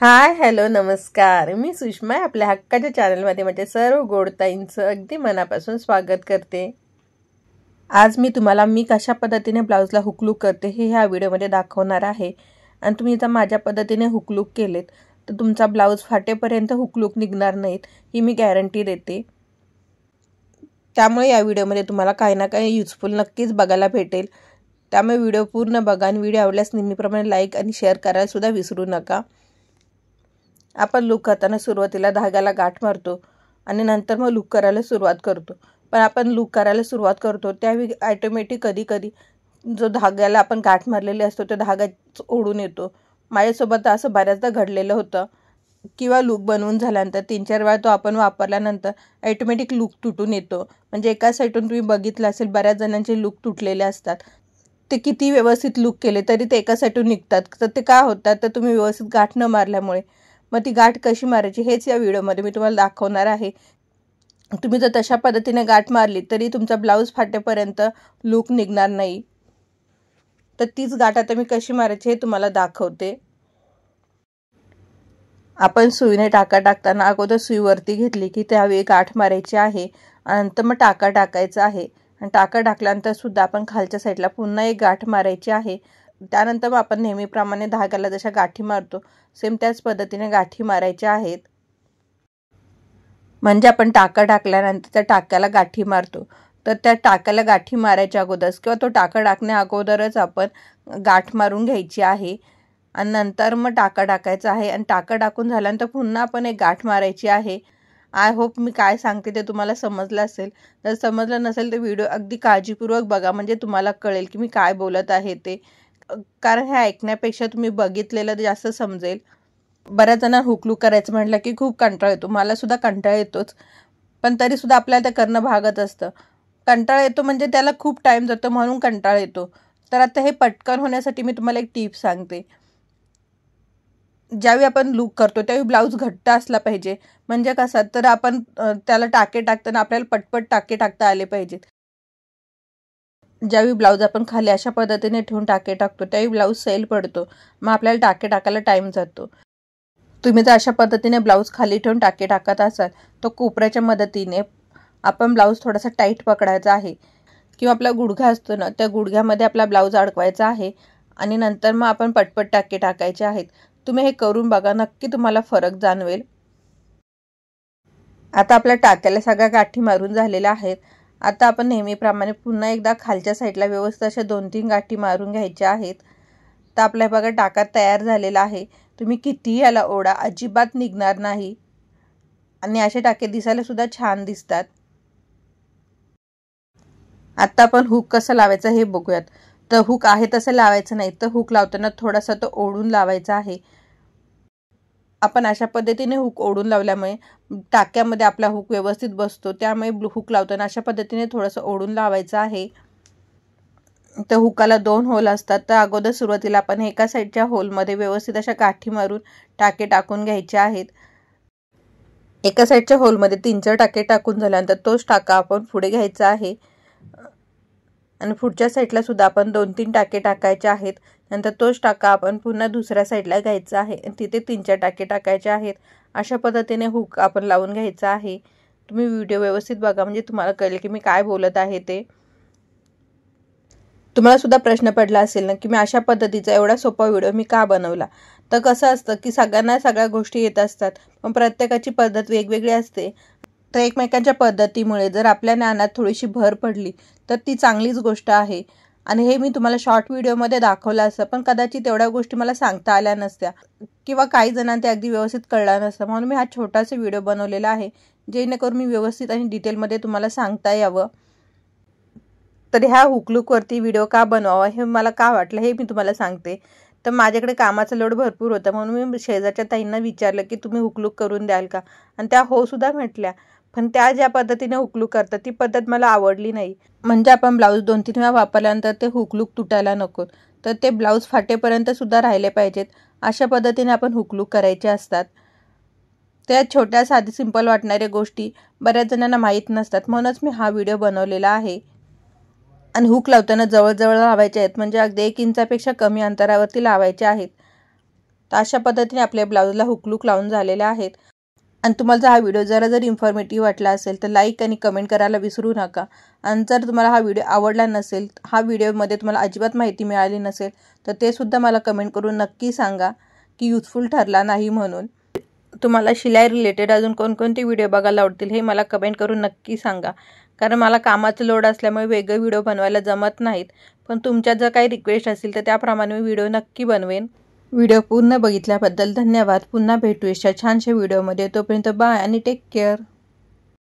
Hi hello नमस्कार. मी सुषमा आपल्या हक्काच्या चॅनलमध्ये म्हणजे सर्व गोडताईंचं अगदी मनापासून स्वागत करते. आज मी तुम्हाला कशा पद्धतीने ब्लाऊजला हुकलूक करते हे ह्या व्हिडिओमध्ये दाखवणार आहे. आणि तुम्ही जर माझ्या पद्धतीने हुकलूक केलेत तर तुमचा ब्लाऊज फाटेपर्यंत हुकलूक निघणार नाहीत ही मी गॅरंटी देते. त्यामुळे या व्हिडिओमध्ये तुम्हाला काही ना काही युजफुल नक्कीच बघायला भेटेल. त्यामुळे व्हिडिओ पूर्ण बघा आणि व्हिडिओ आवडल्यास नेहमीप्रमाणे लाईक आणि शेअर करायला सुद्धा विसरू नका. आपण लूक करताना सुरुवातीला धाग्याला गाठ मारतो आणि नंतर मग लूक करायला सुरुवात करतो. पण आपण लूक करायला सुरुवात करतो त्यावेळी ऑटोमॅटिक कधी जो धाग्याला आपण गाठ मारलेली असतो तो धागा ओढून येतो. माझ्यासोबत असं बऱ्याचदा घडलेलं होतं. किंवा लूक बनवून झाल्यानंतर 3-4 वेळा तो आपण वापरल्यानंतर ऑटोमॅटिक लूक तुटून येतो. म्हणजे एका साईडून तुम्ही बघितलं असेल बऱ्याच जणांचे लूक तुटलेले असतात. ते किती व्यवस्थित लूक केले तरी ते एका साईडून निघतात. तर ते का होतात तर तुम्ही व्यवस्थित गाठ न मारल्यामुळे. मग ती गाठ कशी मारायची हेच या व्हिडिओमध्ये मी तुम्हाला दाखवणार आहे. तुम्ही जर तशा पद्धतीने गाठ मारली तरी तुमचा ब्लाऊज फाटेपर्यंत लूक निघणार नाही. तर तीच गाठ आता मी कशी मारायची हे तुम्हाला दाखवते. आपण सुईने टाका टाकताना अगोदर सुई वरती घेतली की त्यावेळी गाठ मारायची आहे आणि नंतर मग टाका टाकायचा आहे. आणि टाका टाकल्यानंतर सुद्धा आपण खालच्या साईडला पुन्हा एक गाठ मारायची आहे. त्यानंतर मग आपण नेहमीप्रमाणे धाग्याला जशा गाठी मारतो सेम त्याच पद्धतीने गाठी मारायच्या आहेत. म्हणजे आपण टाका टाकल्यानंतर त्या टाक्याला गाठी मारतो तर त्या टाक्याला गाठी मारायच्या अगोदरच किंवा तो टाका टाकण्या अगोदरच आपण गाठ मारून घ्यायची आहे. आणि नंतर मग टाका टाकायचा आहे आणि टाका टाकून झाल्यानंतर पुन्हा आपण एक गाठ मारायची आहे. आय होप मी काय सांगते ते तुम्हाला समजलं असेल. जर समजलं नसेल तर व्हिडिओ अगदी काळजीपूर्वक बघा म्हणजे तुम्हाला कळेल की मी काय बोलत आहे ते. कारण हे ऐकण्यापेक्षा तुम्ही बघितलेलं जास्त समजेल. बऱ्याच जणांना हुकलूक करायचं म्हटलं की खूप कंटाळा येतो. मला सुद्धा कंटाळा येतोच. पण तरीसुद्धा आपल्याला ते करणं भागत असतं. कंटाळा येतो म्हणजे त्याला खूप टाईम जातो म्हणून कंटाळा येतो. तर आता हे पटकन होण्यासाठी मी तुम्हाला एक टिप सांगते. ज्यावेळी आपण लूक करतो त्यावेळी ब्लाऊज घट्ट असला पाहिजे. म्हणजे कसा तर आपण त्याला टाके टाकताना आपल्याला पटपट टाके टाकता आले पाहिजेत. ज्यावेळी ब्लाऊज आपण खाली अशा पद्धतीने ठेवून टाके टाकतो त्यावेळी ब्लाऊज सैल पडतो. मग आपल्याला टाके टाकायला टाईम जातो. तुम्ही जर अशा पद्धतीने ब्लाऊज खाली ठेवून टाके टाकत असाल तर कोपऱ्याच्या मदतीने आपण ब्लाऊज थोडासा टाईट पकडायचा आहे. किंवा आपला गुडघा असतो ना त्या गुडघ्यामध्ये आपला ब्लाऊज अडकवायचा आहे. आणि नंतर मग आपण पटपट टाके टाकायचे आहेत. तुम्ही हे करून बघा नक्की तुम्हाला फरक जाणवेल. आता आपल्या टाक्याला सगळ्या गाठी मारून झालेल्या आहेत. आता आपण नेहमीप्रमाणे पुन्हा एकदा खालच्या साईडला व्यवस्थित अशा 2-3 गाठी मारून घ्यायच्या आहेत. तर आपल्या बघा टाका तयार झालेला आहे. तुम्ही कितीही याला ओढा अजिबात निघणार नाही. आणि असे टाके दिसायला सुद्धा छान दिसतात. आता आपण हुक कसं लावायचं हे बघूयात. तर हुक आहे तसं लावायचं नाही तर हुक लावताना थोडासा तो ओढून लावायचा आहे. आपण अशा पद्धतीने हुक ओढून लावल्यामुळे टाक्यामध्ये आपला हुक व्यवस्थित बसतो. त्यामुळे हुक लावताना अशा पद्धतीने थोडंसं ओढून लावायचं आहे. तर हुकाला 2 होल असतात. तर अगोदर सुरुवातीला आपण एका साईडच्या होलमध्ये व्यवस्थित अशा गाठी मारून टाके टाकून घ्यायचे आहेत. एका साईडच्या होलमध्ये 3-4 टाके टाकून झाल्यानंतर तोच टाका आपण पुढे घ्यायचा आहे. आणि पुढच्या साईडला सुद्धा आपण 2-3 टाके टाकायचे आहेत. नंतर तोच टाका आपण पुन्हा दुसऱ्या साईडला घ्यायचा आहे आणि तिथे 3-4 टाके टाकायचे आहेत. अशा पद्धतीने हुक आपण लावून घ्यायचा आहे. तुम्ही व्हिडिओ व्यवस्थित बघा म्हणजे तुम्हाला कळेल की मी काय बोलत आहे ते. तुम्हाला सुद्धा प्रश्न पडला असेल ना की मी अशा पद्धतीचा एवढा सोपा व्हिडिओ मी का बनवला. तर कसं असतं की सगळ्यांना सगळ्या गोष्टी येत असतात पण प्रत्येकाची पद्धत वेगवेगळी असते. तर एकमेकांच्या पद्धतीमुळे जर आपल्या ज्ञानात थोडीशी भर पडली तर ती चांगलीच गोष्ट आहे. आणि हे मी तुम्हाला शॉर्ट व्हिडिओमध्ये दाखवलं असतं पण कदाचित तेवढ्या गोष्टी मला सांगता आल्या नसत्या किंवा काही जणांना ते अगदी व्यवस्थित कळलं नसतं. म्हणून मी हा छोटासा व्हिडिओ बनवलेला आहे जेणेकरून मी व्यवस्थित आणि डिटेलमध्ये तुम्हाला सांगता यावं. तर ह्या हुकलूकवरती व्हिडिओ का बनवावा हे मला का वाटलं हे मी तुम्हाला सांगते. तर माझ्याकडे कामाचा लोड भरपूर होता म्हणून मी शेजारच्या ताईंना विचारलं की तुम्ही हुकलूक करून द्याल का. आणि त्या हो सुद्धा म्हटल्या. पण त्या ज्या पद्धतीने हुकलूक करतात ती पद्धत मला आवडली नाही. म्हणजे आपण ब्लाऊज 2-3 वेळा वापरल्यानंतर ते हुकलूक तुटायला नको. तर ते ब्लाऊज फाटेपर्यंत सुद्धा राहिले पाहिजेत. अशा पद्धतीने आपण हुकलूक करायचे असतात. त्या छोट्या साधी सिंपल वाटणाऱ्या गोष्टी बऱ्याच जणांना माहीत नसतात म्हणूनच मी हा व्हिडिओ बनवलेला आहे. आणि हुक लावताना जवळजवळ लावायचे आहेत म्हणजे अगदी 1 इंचापेक्षा कमी अंतरावरती लावायचे आहेत. तर अशा पद्धतीने आपल्या ब्लाऊजला हुकलूक लावून झालेले आहेत. आणि तुम्हाला जर हा व्हिडिओ जर इन्फॉर्मेटिव्ह वाटला असेल तर लाईक आणि कमेंट करायला विसरू नका. आणि जर तुम्हाला हा व्हिडिओ आवडला नसेल, हा व्हिडिओमध्ये तुम्हाला अजिबात माहिती मिळाली नसेल, तर ते सुद्धा मला कमेंट करून नक्की सांगा की युजफुल ठरला नाही म्हणून. तुम्हाला शिलाई रिलेटेड अजून कोणकोणते व्हिडिओ बघायला आवडतील हे मला कमेंट करून नक्की सांगा. कारण मला कामाचं लोड असल्यामुळे वेगळे व्हिडिओ बनवायला जमत नाहीत. पण तुमच्या जर काही रिक्वेस्ट असतील तर त्याप्रमाणे मी व्हिडिओ नक्की बनवेन. व्हिडिओ पूर्ण बघितल्याबद्दल धन्यवाद. पुन्हा भेटू अशा छानशा व्हिडिओमध्ये. तोपर्यंत बाय आणि टेक केअर.